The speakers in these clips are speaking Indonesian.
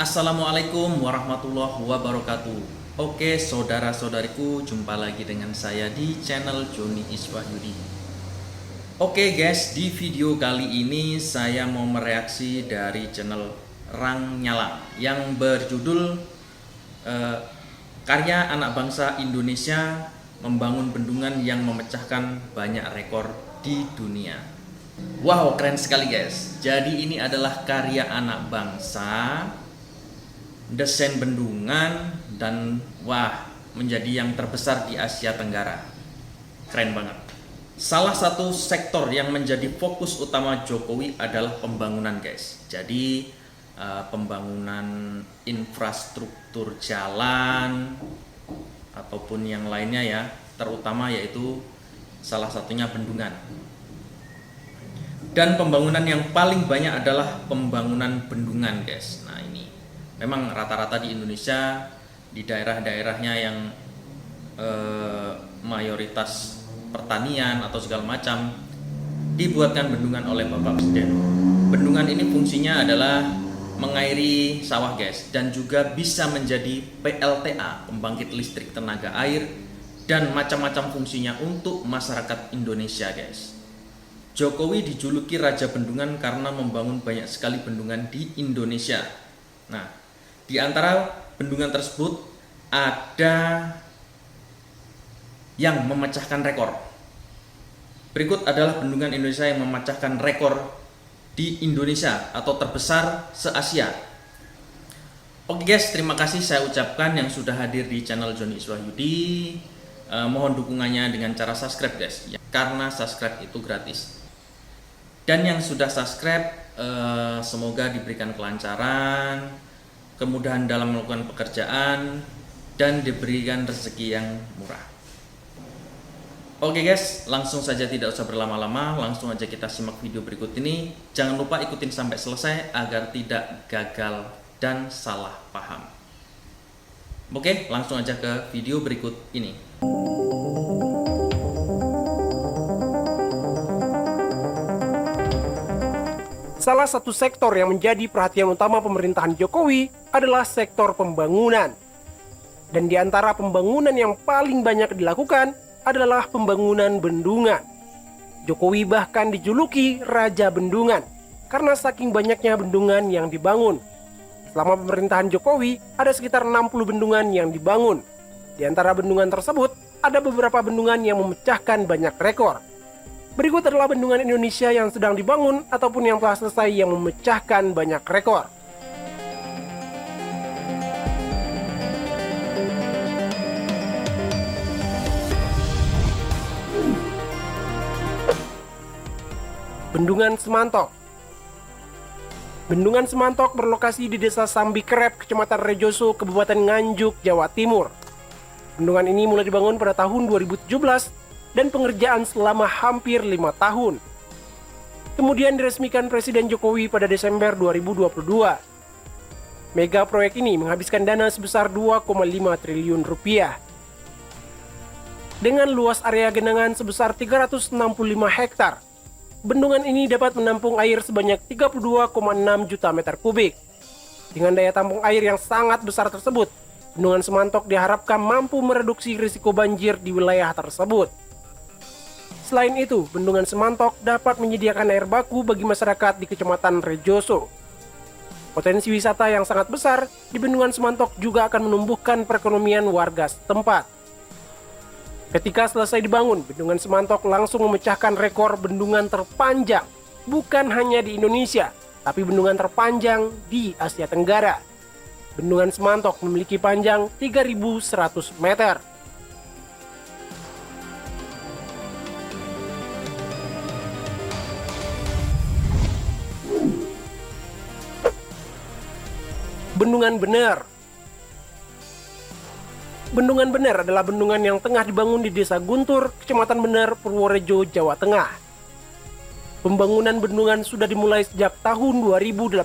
Assalamualaikum warahmatullahi wabarakatuh. Oke saudara-saudariku, jumpa lagi dengan saya di channel Joni Iswahyudi. Oke guys, di video kali ini saya mau mereaksi dari channel Rang Nyala yang berjudul Karya Anak Bangsa Indonesia Membangun Bendungan yang Memecahkan Banyak Rekor di Dunia. Wow, keren sekali guys. Jadi ini adalah karya anak bangsa, desain bendungan, dan wah, menjadi yang terbesar di Asia Tenggara. Keren banget. Salah satu sektor yang menjadi fokus utama Jokowi adalah pembangunan guys. Jadi pembangunan infrastruktur jalan ataupun yang lainnya ya, terutama yaitu salah satunya bendungan. Dan pembangunan yang paling banyak adalah pembangunan bendungan guys. Nah ini memang rata-rata di Indonesia, di daerah-daerahnya yang mayoritas pertanian atau segala macam, dibuatkan bendungan oleh Bapak Presiden. Bendungan ini fungsinya adalah mengairi sawah guys, dan juga bisa menjadi PLTA, pembangkit listrik tenaga air, dan macam-macam fungsinya untuk masyarakat Indonesia guys. Jokowi dijuluki Raja Bendungan karena membangun banyak sekali bendungan di Indonesia. Nah, di antara bendungan tersebut ada yang memecahkan rekor. Berikut adalah bendungan Indonesia yang memecahkan rekor di Indonesia atau terbesar se-Asia. Oke guys, terima kasih saya ucapkan yang sudah hadir di channel Joni Iswahyudi. Mohon dukungannya dengan cara subscribe guys, karena subscribe itu gratis. Dan yang sudah subscribe, semoga diberikan kelancaran, kemudahan dalam melakukan pekerjaan, dan diberikan rezeki yang murah. Oke guys, langsung saja tidak usah berlama-lama, langsung aja kita simak video berikut ini. Jangan lupa ikutin sampai selesai agar tidak gagal dan salah paham. Oke, langsung aja ke video berikut ini. Salah satu sektor yang menjadi perhatian utama pemerintahan Jokowi adalah sektor pembangunan. Dan di antara pembangunan yang paling banyak dilakukan adalah pembangunan bendungan. Jokowi bahkan dijuluki Raja Bendungan karena saking banyaknya bendungan yang dibangun. Selama pemerintahan Jokowi, ada sekitar 60 bendungan yang dibangun. Di antara bendungan tersebut, ada beberapa bendungan yang memecahkan banyak rekor. Berikut adalah bendungan Indonesia yang sedang dibangun ataupun yang telah selesai yang memecahkan banyak rekor. Bendungan Semantok. Bendungan Semantok berlokasi di Desa Sambikrep, Kecamatan Rejoso, Kabupaten Nganjuk, Jawa Timur. Bendungan ini mulai dibangun pada tahun 2017 dan pengerjaan selama hampir 5 tahun. Kemudian diresmikan Presiden Jokowi pada Desember 2022. Mega proyek ini menghabiskan dana sebesar 2,5 triliun rupiah. Dengan luas area genangan sebesar 365 hektar, bendungan ini dapat menampung air sebanyak 32,6 juta meter kubik. Dengan daya tampung air yang sangat besar tersebut, Bendungan Semantok diharapkan mampu mereduksi risiko banjir di wilayah tersebut. Selain itu, Bendungan Semantok dapat menyediakan air baku bagi masyarakat di Kecamatan Rejoso. Potensi wisata yang sangat besar di Bendungan Semantok juga akan menumbuhkan perekonomian warga setempat. Ketika selesai dibangun, Bendungan Semantok langsung memecahkan rekor bendungan terpanjang, bukan hanya di Indonesia, tapi bendungan terpanjang di Asia Tenggara. Bendungan Semantok memiliki panjang 3.100 meter. Bendungan Bener. Bendungan Bener adalah bendungan yang tengah dibangun di Desa Guntur, Kecamatan Bener, Purworejo, Jawa Tengah. Pembangunan bendungan sudah dimulai sejak tahun 2018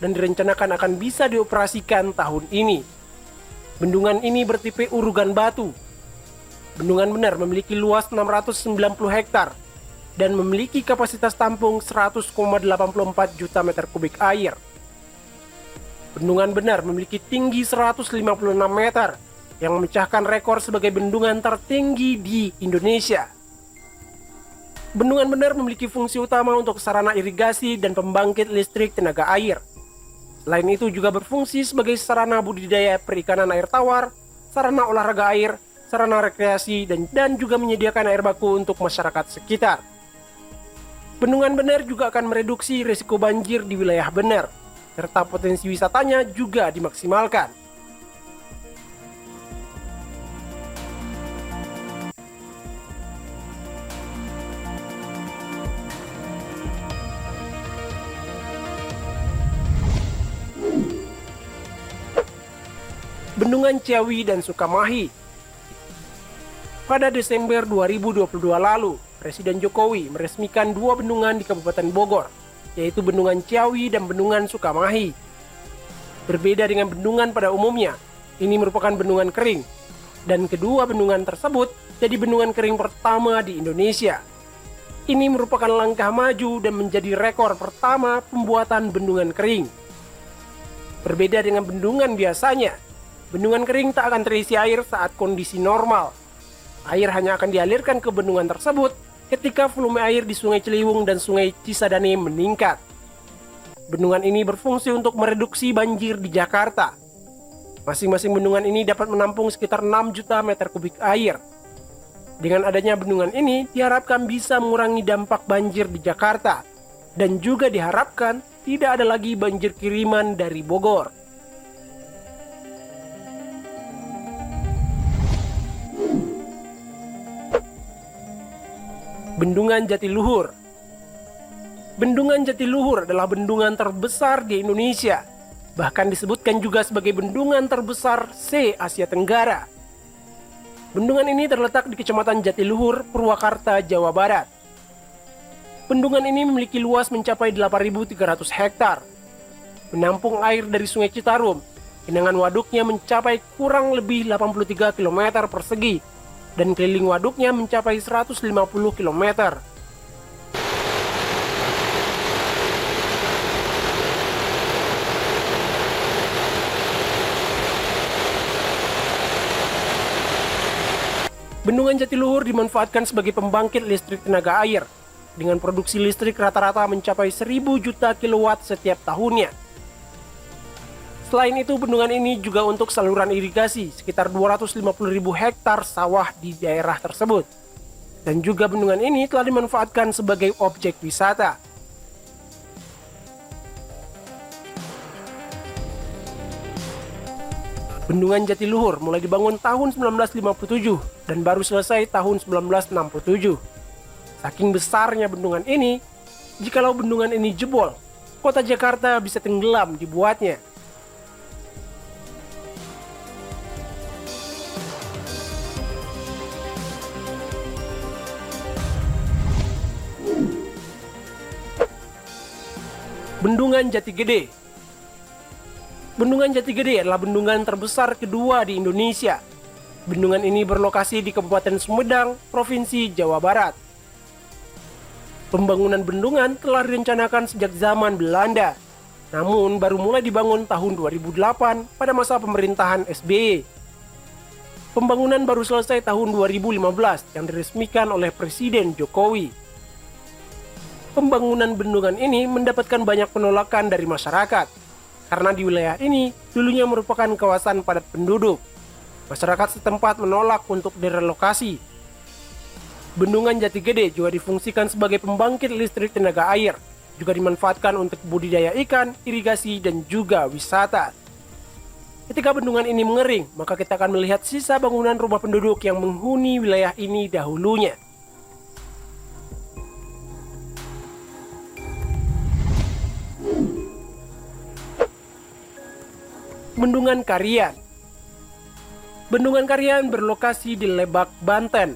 dan direncanakan akan bisa dioperasikan tahun ini. Bendungan ini bertipe urugan batu. Bendungan Bener memiliki luas 690 hektar dan memiliki kapasitas tampung 100,84 juta meter kubik air. Bendungan Bener memiliki tinggi 156 meter yang memecahkan rekor sebagai bendungan tertinggi di Indonesia. Bendungan Bener memiliki fungsi utama untuk sarana irigasi dan pembangkit listrik tenaga air. Selain itu juga berfungsi sebagai sarana budidaya perikanan air tawar, sarana olahraga air, sarana rekreasi, dan juga menyediakan air baku untuk masyarakat sekitar. Bendungan Bener juga akan mereduksi risiko banjir di wilayah Bener, serta potensi wisatanya juga dimaksimalkan. Bendungan Ciawi dan Sukamahi. Pada Desember 2022 lalu, Presiden Jokowi meresmikan dua bendungan di Kabupaten Bogor, yaitu Bendungan Ciawi dan Bendungan Sukamahi. Berbeda dengan bendungan pada umumnya, ini merupakan bendungan kering, dan kedua bendungan tersebut jadi bendungan kering pertama di Indonesia. Ini merupakan langkah maju dan menjadi rekor pertama pembuatan bendungan kering. Berbeda dengan bendungan biasanya, bendungan kering tak akan terisi air saat kondisi normal. Air hanya akan dialirkan ke bendungan tersebut ketika volume air di Sungai Ciliwung dan Sungai Cisadane meningkat. Bendungan ini berfungsi untuk mereduksi banjir di Jakarta. Masing-masing bendungan ini dapat menampung sekitar 6 juta meter kubik air. Dengan adanya bendungan ini diharapkan bisa mengurangi dampak banjir di Jakarta, dan juga diharapkan tidak ada lagi banjir kiriman dari Bogor. Bendungan Jatiluhur. Bendungan Jatiluhur adalah bendungan terbesar di Indonesia, bahkan disebutkan juga sebagai bendungan terbesar se-Asia Tenggara. Bendungan ini terletak di Kecamatan Jatiluhur, Purwakarta, Jawa Barat. Bendungan ini memiliki luas mencapai 8.300 hektar. Menampung air dari Sungai Citarum, genangan waduknya mencapai kurang lebih 83 km persegi, dan keliling waduknya mencapai 150 km. Bendungan Jatiluhur dimanfaatkan sebagai pembangkit listrik tenaga air, dengan produksi listrik rata-rata mencapai 1.000 juta kilowatt setiap tahunnya. Selain itu, bendungan ini juga untuk saluran irigasi sekitar 250.000 hektar sawah di daerah tersebut. Dan juga bendungan ini telah dimanfaatkan sebagai objek wisata. Bendungan Jatiluhur mulai dibangun tahun 1957 dan baru selesai tahun 1967. Saking besarnya bendungan ini, jikalau bendungan ini jebol, kota Jakarta bisa tenggelam dibuatnya. Bendungan Jatigede. Bendungan Jatigede adalah bendungan terbesar kedua di Indonesia. Bendungan ini berlokasi di Kabupaten Sumedang, Provinsi Jawa Barat. Pembangunan bendungan telah direncanakan sejak zaman Belanda, namun baru mulai dibangun tahun 2008 pada masa pemerintahan SBY. Pembangunan baru selesai tahun 2015 yang diresmikan oleh Presiden Jokowi. Pembangunan bendungan ini mendapatkan banyak penolakan dari masyarakat, karena di wilayah ini dulunya merupakan kawasan padat penduduk. Masyarakat setempat menolak untuk direlokasi. Bendungan Jatigede juga difungsikan sebagai pembangkit listrik tenaga air, juga dimanfaatkan untuk budidaya ikan, irigasi, dan juga wisata. Ketika bendungan ini mengering, maka kita akan melihat sisa bangunan rumah penduduk yang menghuni wilayah ini dahulunya. Bendungan Karian. Bendungan Karian berlokasi di Lebak, Banten.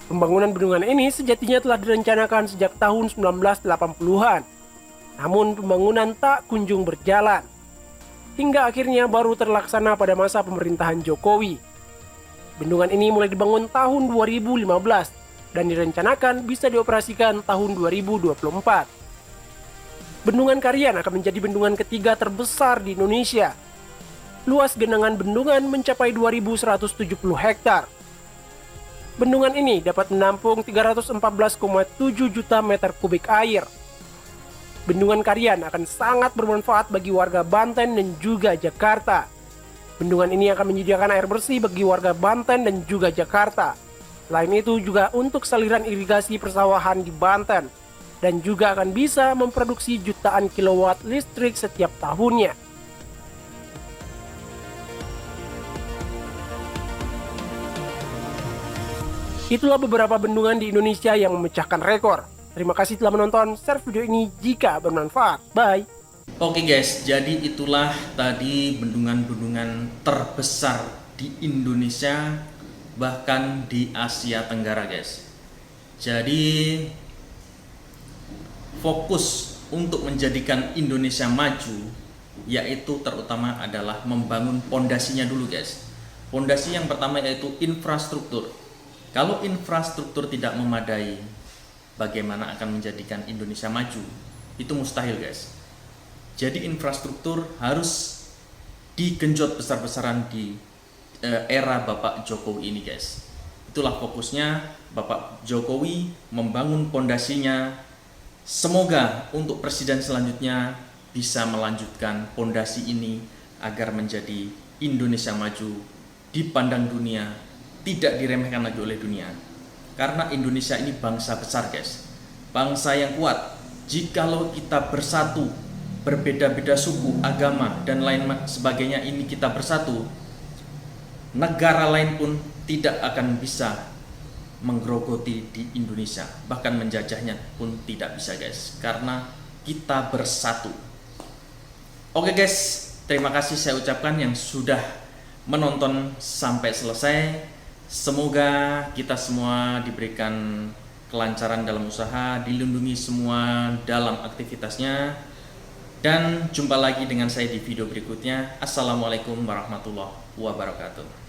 Pembangunan bendungan ini sejatinya telah direncanakan sejak tahun 1980-an. Namun pembangunan tak kunjung berjalan. Hingga akhirnya baru terlaksana pada masa pemerintahan Jokowi. Bendungan ini mulai dibangun tahun 2015 dan direncanakan bisa dioperasikan tahun 2024. Bendungan Karian akan menjadi bendungan ketiga terbesar di Indonesia. Luas genangan bendungan mencapai 2.170 hektar. Bendungan ini dapat menampung 314,7 juta meter kubik air. Bendungan Karian akan sangat bermanfaat bagi warga Banten dan juga Jakarta. Bendungan ini akan menyediakan air bersih bagi warga Banten dan juga Jakarta. Selain itu juga untuk saliran irigasi persawahan di Banten. Dan juga akan bisa memproduksi jutaan kilowatt listrik setiap tahunnya. Itulah beberapa bendungan di Indonesia yang memecahkan rekor. Terima kasih telah menonton. Share video ini jika bermanfaat. Bye. Oke guys, jadi itulah tadi bendungan-bendungan terbesar di Indonesia, bahkan di Asia Tenggara guys. Jadi fokus untuk menjadikan Indonesia maju, yaitu terutama adalah membangun pondasinya dulu guys. Pondasi yang pertama yaitu infrastruktur. Kalau infrastruktur tidak memadai, bagaimana akan menjadikan Indonesia maju? Itu mustahil guys. Jadi infrastruktur harus digenjot besar-besaran di era Bapak Jokowi ini guys. Itulah fokusnya Bapak Jokowi membangun pondasinya. Semoga untuk presiden selanjutnya bisa melanjutkan pondasi ini agar menjadi Indonesia maju, dipandang dunia, tidak diremehkan lagi oleh dunia. Karena Indonesia ini bangsa besar guys, bangsa yang kuat. Jikalau kita bersatu, berbeda-beda suku, agama, dan lain sebagainya ini kita bersatu, negara lain pun tidak akan bisa menggerogoti di Indonesia, bahkan menjajahnya pun tidak bisa guys, karena kita bersatu. Oke guys, terima kasih saya ucapkan yang sudah menonton sampai selesai. Semoga kita semua diberikan kelancaran dalam usaha, dilindungi semua dalam aktivitasnya, dan jumpa lagi dengan saya di video berikutnya. Assalamualaikum warahmatullahi wabarakatuh.